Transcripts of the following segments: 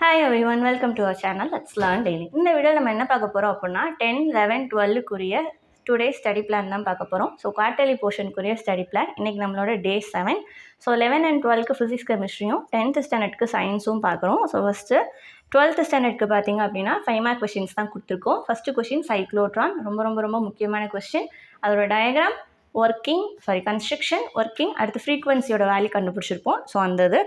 Hi everyone, welcome to our channel. Let's learn daily. இந்த வீடியோவில் நம்ம என்ன பார்க்க போகிறோம் அப்படின்னா 10, 11, 12க்குரிய டுடே ஸ்டடி பிளான் தான் பார்க்க போகிறோம். ஸோ குவார்டர்லி போர்ஷனுக்குரிய ஸ்டடி பிளான் இன்றைக்கி நம்மளோட டே 7. ஸோ 11 and 12க்கு ஃபிசிக்ஸ் கெமிஸ்ட்ரியும் 10th ஸ்டாண்டர்டுக்கு சயின்ஸும் பார்க்குறோம். ஸோ ஃபஸ்ட்டு 12th ஸ்டாண்டர்டுக்கு பார்த்தீங்க அப்படின்னா 5 மார்க் கொஷின்ஸ் தான் கொடுத்துருக்கோம். ஃபஸ்ட்டு கொஷின் சைக்ளோட்ரான், ரொம்ப முக்கியமான கொஸ்டின். அதோட டயக்ராம், கன்ஸ்ட்ரக்ஷன், ஒர்க்கிங், அடுத்து ஃப்ரீக்வன்சியோட வேல்யூ கண்டுபிடிச்சிருப்போம். ஸோ அந்த இது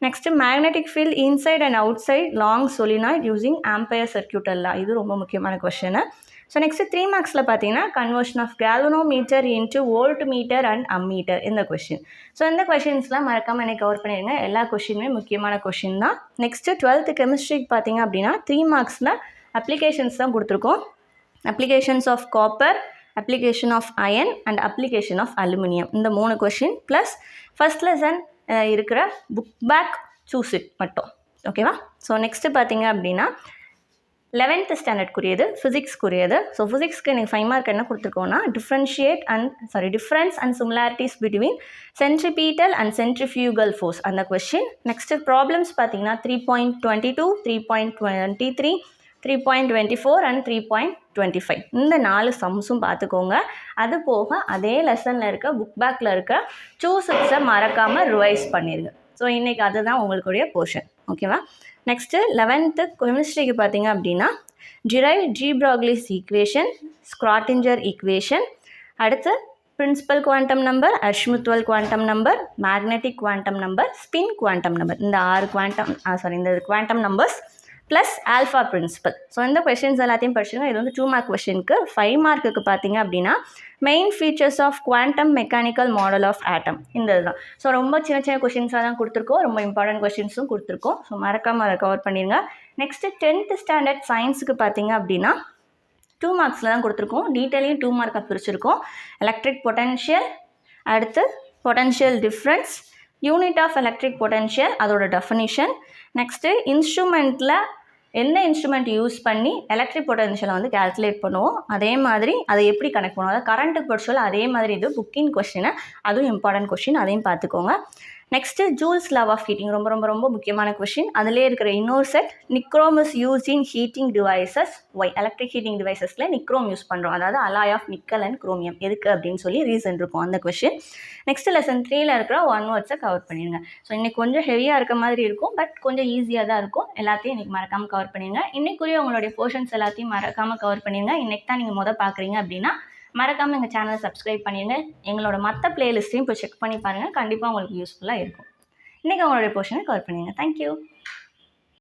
next magnetic field inside and outside long solenoid using ampere circuit எல்லாம், இது ரொம்ப முக்கியமான கொஸ்டின். ஸோ நெக்ஸ்ட்டு 3 மார்க்ஸில் பார்த்தீங்கன்னா conversion of galvanometer into voltmeter and ammeter, இந்த கொஷின். ஸோ இந்த கொஷின்ஸ்லாம் மறக்காமல் எனக்கு கவர் பண்ணிடுங்க. எல்லா கொஷினுமே முக்கியமான கொஷின் தான். நெக்ஸ்ட்டு 12th கெமிஸ்ட்ரிக்கு பார்த்தீங்க அப்படின்னா 3 மார்க்ஸில் அப்ளிகேஷன்ஸ் தான் கொடுத்துருக்கோம். Applications of copper, application of iron and application of aluminium, இந்த 3 கொஷின் ப்ளஸ் ஃபஸ்ட் லெசன் இருக்கிற புக் பேக் சூஸ் இட் மட்டும். ஓகேவா? ஸோ நெக்ஸ்ட்டு பார்த்தீங்க அப்படின்னா 11th ஸ்டாண்டர்ட்க்குரியது ஃபிசிக்ஸ்க்குரியது. ஸோ ஃபிசிக்ஸ்க்கு எனக்கு 5 மார்க் என்ன கொடுத்துருக்கோன்னா difference and similarities between centripetal and centrifugal force, அந்த கொஷின். நெக்ஸ்ட்டு ப்ராப்ளம்ஸ் பார்த்தீங்கன்னா 3.22, 3.23, 3.24 அண்ட் 3.25, இந்த 4 சம்ஸும் பார்த்துக்கோங்க. அது போக அதே லெசனில் இருக்க புக் பேக்கில் இருக்க சூஸஸை மறக்காமல் ரிவைஸ் பண்ணிடுங்க. ஸோ இன்றைக்கி அதுதான் உங்களுக்குடைய போர்ஷன். ஓகேவா? நெக்ஸ்ட்டு 11th கெமிஸ்ட்ரிக்கு பார்த்தீங்க அப்படின்னா de Broglie's equation, Schrodinger equation, அடுத்து principal quantum number, azimuthal quantum number, magnetic quantum number, spin quantum number, இந்த 6 இந்த quantum numbers plus alpha principal. So இந்த கொஷின்ஸ் எல்லாத்தையும் படிச்சுங்க. இது வந்து 2 மார்க் கொஷினுக்கு. 5 மார்க்குக்கு பார்த்தீங்க அப்படின்னா main features of quantum mechanical model of atom, இந்த இதுதான். ஸோ ரொம்ப சின்ன கொஷின்ஸாக தான் கொடுத்துருக்கோம், ரொம்ப இம்பார்ட்டன்ட் கொஷின்ஸும் கொடுத்துருக்கோம். ஸோ மறக்காமல் அதை கவர் பண்ணிடுங்க. நெக்ஸ்ட்டு 10th ஸ்டாண்டர்ட் சயின்ஸுக்கு பார்த்தீங்க அப்படின்னா 2 மார்க்ஸில் தான் கொடுத்துருக்கோம். டீட்டெயிலையும் 2 மார்க்காக பிரிச்சிருக்கோம். எலக்ட்ரிக் பொட்டன்ஷியல், அடுத்து potential difference, unit of electric potential, அதோட டெஃபினிஷன். நெக்ஸ்ட்டு இன்ஸ்ட்ருமெண்ட்டில் எந்த இன்ஸ்ட்ருமெண்ட் யூஸ் பண்ணி எலக்ட்ரிக் பொட்டன்ஷியலை வந்து கேல்குலேட் பண்ணுவோம், அதே மாதிரி அதை எப்படி கனெக்ட் பண்ணுவோம், அதாவது கரண்ட்டுக்கு பொறுத்தவரை அதே மாதிரி இது புக்கிங் கொஸ்டின், அதுவும் இம்பார்ட்டன்ட் கொஸ்டின், அதையும் பார்த்துக்கோங்க. Next Joule's law of heating, ரொம்ப முக்கியமான கொஸ்டின். அதிலே இருக்கிற இன்னொரு set nichrome is use in heating devices. Why electric heating டிவைசஸில் நிக்ரோம் யூஸ் பண்ணுறோம், அதாவது alloy of nickel and chromium, எதுக்கு அப்படின்னு சொல்லி ரீசன் இருக்கும் அந்த கொஸ்டின். நெக்ஸ்ட் லெசன் 3ல் இருக்கிற 1 வேர்ட்ஸை கவர் பண்ணிடுங்க. ஸோ இன்றைக்கி கொஞ்சம் ஹெவியாக இருக்க மாதிரி இருக்கும், பட் கொஞ்சம் ஈஸியாக தான் இருக்கும். எல்லாத்தையும் இன்றைக்கி மறக்காமல் கவர் பண்ணிடுங்க. இன்றைக்குரிய உங்களுடைய போர்ஷன்ஸ் எல்லாத்தையும் மறக்காமல் கவர் பண்ணிடுங்க. இன்றைக்கி தான் நீங்கள் பார்க்குறீங்க அப்படின்னா மறக்காமல் எங்கள் சேனலை சப்ஸ்கிரைப் பண்ணிடுங்க. எங்களோட மற்ற பிளேலிஸ்ட்டையும் இப்போ செக் பண்ணி பாருங்கள், கண்டிப்பாக உங்களுக்கு யூஸ்ஃபுல்லாக இருக்கும். இன்றைக்கி உங்களுடைய போர்ஷனை கவர் பண்ணிடுங்க. தேங்க்யூ.